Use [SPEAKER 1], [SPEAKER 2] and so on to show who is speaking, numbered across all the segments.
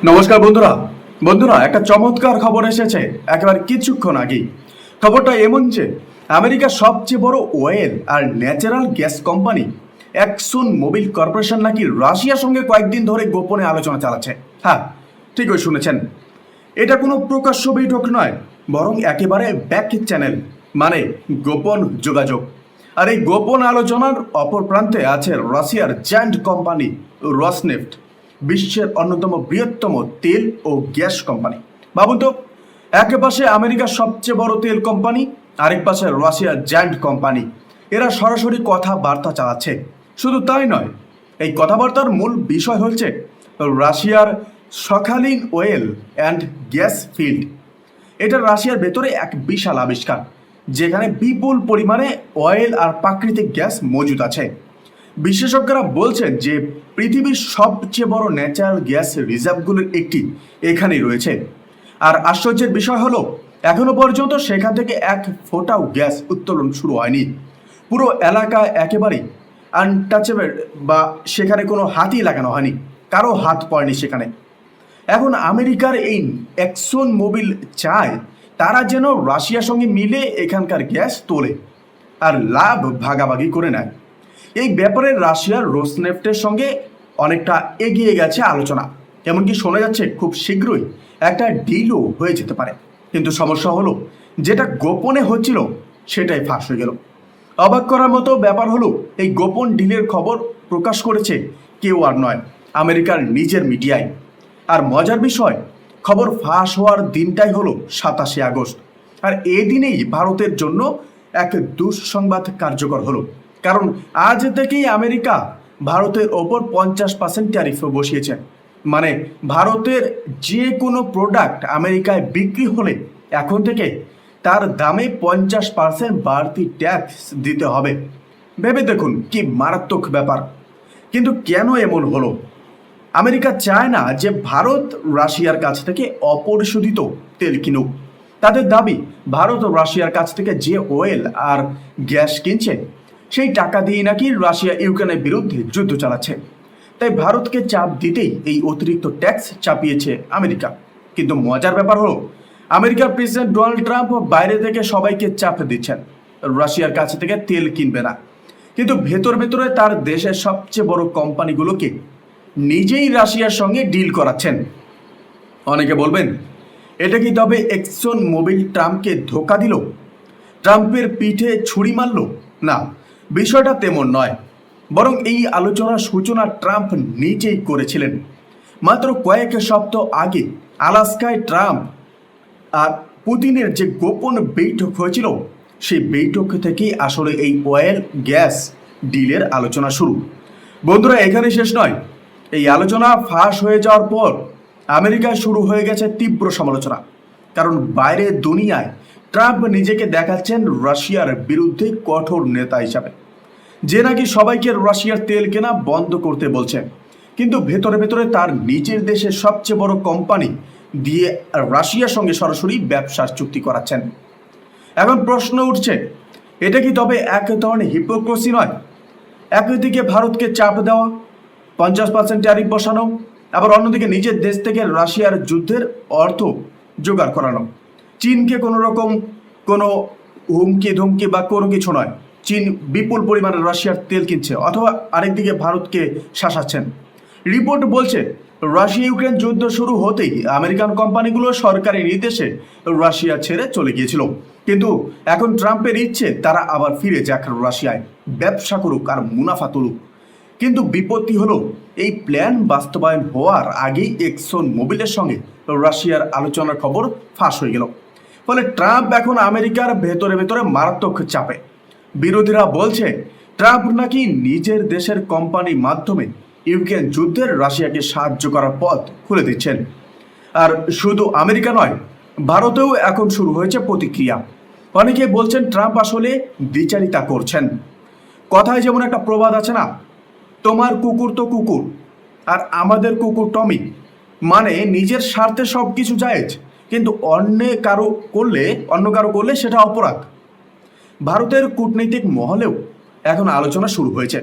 [SPEAKER 1] নমস্কার বন্ধুরা। বন্ধুরা, একটা চমৎকার খবর এসেছে একেবারে কিছুক্ষণ আগেই। খবরটা এমন যে আমেরিকার সবচেয়ে বড় অয়েল আর natural gas company Exxon Mobil corporation নাকি রাশিয়ার সঙ্গে কয়েকদিন ধরে গোপনে আলোচনা চালাচ্ছে। হ্যাঁ, ঠিকই শুনেছেন। এটা কোনো প্রকাশ্য বৈঠক নয়, বরং একেবারে ব্যাক চ্যানেল, মানে গোপন যোগাযোগ। আর এই গোপন আলোচনার অপর প্রান্তে আছে রাশিয়ার জায়ান্ট কোম্পানি রসনেফট, বিশ্বের অন্যতম বৃহত্তম তেল ও গ্যাস কোম্পানি। ভাবুন তো, এক পাশে আমেরিকার সবচেয়ে বড় তেল কোম্পানি, আরেক পাশে রাশিয়ার জায়ান্ট কোম্পানি। এরা সরাসরি কথাবার্তা চালাচ্ছে। শুধু তাই নয়, এই কথাবার্তার মূল বিষয় হচ্ছে রাশিয়ার সখালিন অয়েল অ্যান্ড গ্যাস ফিল্ড। এটা রাশিয়ার ভেতরে এক বিশাল আবিষ্কার, যেখানে বিপুল পরিমাণে অয়েল আর প্রাকৃতিক গ্যাস মজুদ আছে। বিশেষজ্ঞরা বলছেন যে পৃথিবীর সবচেয়ে বড় ন্যাচারাল গ্যাস রিজার্ভগুলোর একটি এখানেই রয়েছে। আর আশ্চর্যের বিষয় হলো, এখনো পর্যন্ত সেখান থেকে এক ফোঁটাও গ্যাস উত্তোলন শুরু হয়নি। পুরো এলাকা একেবারেই আনটাচেবল, বা সেখানে কোনো হাতই লাগানো হয়নি, কারো হাত পড়েনি সেখানে। এখন আমেরিকার এই এক্সন মোবিল চায় তারা যেন রাশিয়ার সঙ্গে মিলে এখানকার গ্যাস তোলে আর লাভ ভাগাভাগি করে নেয়। এই ব্যাপারে রাশিয়ার রোসনেফটের সঙ্গে অনেকটা এগিয়ে গেছে আলোচনা। এমনকি শোনা যাচ্ছে খুব শীঘ্রই একটা ডিলও হয়ে যেতে পারে। কিন্তু সমস্যা হলো, যেটা গোপনে হচ্ছিল সেটাই ফাঁস হয়ে গেল। অবাক করার মতো ব্যাপার হলো, এই গোপন ডিলের খবর প্রকাশ করেছে কেউ আর নয়, আমেরিকার নিজের মিডিয়ায়। আর মজার বিষয়, খবর ফাঁস হওয়ার দিনটাই হলো 27শে আগস্ট। আর এদিনেই ভারতের জন্য এক দুঃসংবাদ কার্যকর হলো, কারণ আজ থেকেই আমেরিকা ভারতের ওপর 50% ট্যারিফ বসিয়েছে। মানে ভারতের যে কোনো প্রোডাক্ট আমেরিকায় বিক্রি হলে এখন থেকে তার দামে 50% বাড়তি ট্যাক্স দিতে হবে। ভেবে দেখুন কি মারাত্মক ব্যাপার। কিন্তু কেন এমন হলো? আমেরিকা চায় না যে ভারত রাশিয়ার কাছ থেকে অপরিশোধিত তেল কিনুক। তাদের দাবি, ভারত ও রাশিয়ার কাছ থেকে যে অয়েল আর গ্যাস কিনছে সেই টাকা দিয়ে নাকি রাশিয়া ইউক্রেনের বিরুদ্ধে যুদ্ধ চালাচ্ছে। তাই ভারতকে চাপ দিতেই এই অতিরিক্ত ট্যাক্স চাপিয়েছে আমেরিকা। কিন্তু মজার ব্যাপার হলো, আমেরিকার প্রেসিডেন্ট ডোনাল্ড ট্রাম্প বাইরে থেকে সবাইকে চাপ দিচ্ছেন রাশিয়ার কাছ থেকে তেল কিনবে না, কিন্তু ভেতর ভেতরে তার দেশের সবচেয়ে বড় কোম্পানিগুলোকে নিজেই রাশিয়ার সঙ্গে ডিল করাচ্ছেন। অনেকে বলবেন, এটা কি তবে এক্সন মোবিল ট্রাম্পকে ধোকা দিল, ট্রাম্পের পিঠে ছুরি মারল? না, বিষয়টা তেমন নয়। বরং এই আলোচনার সূচনা ট্রাম্প নিজেই করেছিলেন। মাত্র কয়েক সপ্তাহ আগে আলাস্কায় ট্রাম্প আর পুতিনের যে গোপন বৈঠক হয়েছিল, সেই বৈঠক থেকেই আসলে এই অয়েল গ্যাস ডিলের আলোচনা শুরু। বন্ধুরা, এখানে শেষ নয়। এই আলোচনা ফাঁস হয়ে যাওয়ার পর আমেরিকায় শুরু হয়ে গেছে তীব্র সমালোচনা। কারণ বাইরের দুনিয়ায় ট্রাম্প নিজেকে দেখাচ্ছেন রাশিয়ার বিরুদ্ধে কঠোর নেতা হিসাবে, যে নাকি সবাইকে রাশিয়ার তেল কেনা বন্ধ করতে বলছে। কিন্তু ভেতরে ভেতরে তার নিজের দেশের সবচেয়ে বড় কোম্পানি দিয়ে রাশিয়ার সঙ্গে সরাসরি ব্যবসার চুক্তি করাচ্ছেন। এখন প্রশ্ন উঠছে, এটা কি তবে এক ধরনের হিপোক্রেসি নয়? একদিকে ভারতকে চাপ দেওয়া, 50% ট্যারিফ বসানো, আবার অন্যদিকে নিজের দেশ থেকে রাশিয়ার যুদ্ধের অর্থ জোগাড় করানো। চীনকে কোনো হুমকি ধুমকি বা কোনো কিছু নয়, চীন বিপুল পরিমাণে রাশিয়ার তেল কিনছে, অথবা আরেকদিকে ভারতকে শাসাচ্ছেন। রিপোর্ট বলছে, রাশিয়া ইউক্রেন যুদ্ধ শুরু হতেই আমেরিকান কোম্পানিগুলো সরকারি নির্দেশে রাশিয়া ছেড়ে চলে গিয়েছিল। কিন্তু এখন ট্রাম্পের ইচ্ছে তারা আবার ফিরে যাক রাশিয়ায়, ব্যবসা করুক আর মুনাফা তুলুক। কিন্তু বিপত্তি হলো, এই প্ল্যান বাস্তবায়ন হওয়ার আগেই এক্সন মোবিলের সঙ্গে রাশিয়ার আলোচনার খবর ফাঁস হয়ে গেল। ফলে ট্রাম্প এখন আমেরিকার ভেতরে ভেতরে মারাত্মক চাপে। বিরোধীরা বলছে, ট্রাম্প নাকি নিজের দেশের কোম্পানির মাধ্যমে ইউক্রেন যুদ্ধের রাশিয়াকে সাহায্য করার পথ খুলে দিচ্ছেন। আর শুধু আমেরিকা নয়, ভারতেও এখন শুরু হয়েছে প্রতিক্রিয়া। অনেকে বলছেন ট্রাম্প আসলে দ্বিচারিতা করছেন। কথায় যেমন একটা প্রবাদ আছে না, তোমার কুকুর তো কুকুর আর আমাদের কুকুর টমি। মানে নিজের স্বার্থে সব কিছু জায়েজ, কিন্তু অন্য কারো করলে সেটা অপরাধ। ভারতের কূটনৈতিক মহলেও এখন আলোচনা শুরু হয়েছে।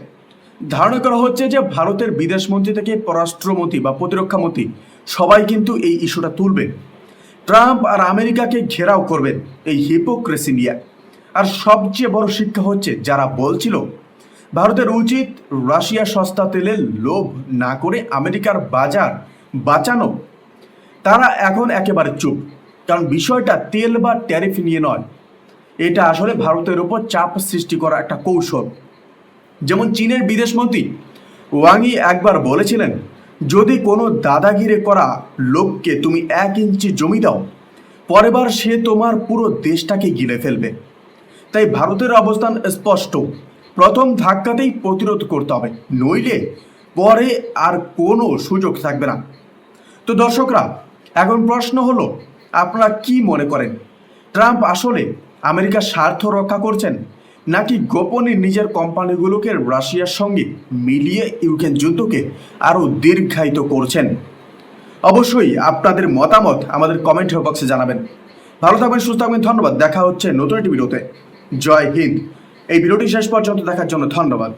[SPEAKER 1] ধারণা করা হচ্ছে যে ভারতের বিদেশমন্ত্রী থেকে পররাষ্ট্রমন্ত্রী বা প্রতিরক্ষামন্ত্রী সবাই কিন্তু এই ইস্যুটা তুলবে। ট্রাম্প আর আমেরিকাকে ঘেরাও করবেন এই হিপোক্রেসি নিয়ে। আর সবচেয়ে বড় শিক্ষা হচ্ছে, যারা বলছিল ভারতের উচিত রাশিয়া সস্তা তেলের লোভ না করে আমেরিকার বাজার বাঁচানো, তারা এখন একেবারে চুপ। কারণ বিষয়টা তেল বা ট্যারিফ নিয়ে নয়, এটা আসলে ভারতের উপর চাপ সৃষ্টি করা একটা কৌশল। যেমন চীনের বিদেশমন্ত্রী ওয়াংই একবার বলেছিলেন, যদি কোনো দাদাগিরি করা লোককে তুমি 1 ইঞ্চি জমি দাও, পরেরবার সে তোমার পুরো দেশটাকে গিলে ফেলবে। তাই ভারতের অবস্থান স্পষ্ট, প্রথম ধাক্কাতেই প্রতিরোধ করতে হবে, নইলে পরে আর কোনো সুযোগ থাকবে না। তো দর্শকরা, এখন প্রশ্ন হলো, আপনারা কি মনে করেন, ট্রাম্প আসলে আমেরিকার স্বার্থ রক্ষা করছেন, নাকি গোপনে নিজের কোম্পানিগুলোকে রাশিয়ার সঙ্গে মিলিয়ে ইউক্রেন যুদ্ধকে আরও দীর্ঘায়িত করছেন? অবশ্যই আপনাদের মতামত আমাদের কমেন্ট বক্সে জানাবেন। ভালো থাকবেন, সুস্থ থাকবেন, ধন্যবাদ। দেখা হচ্ছে নতুন একটি ভিডিওতে। জয় হিন্দ। এই ভিডিওটি শেষ পর্যন্ত দেখার জন্য ধন্যবাদ।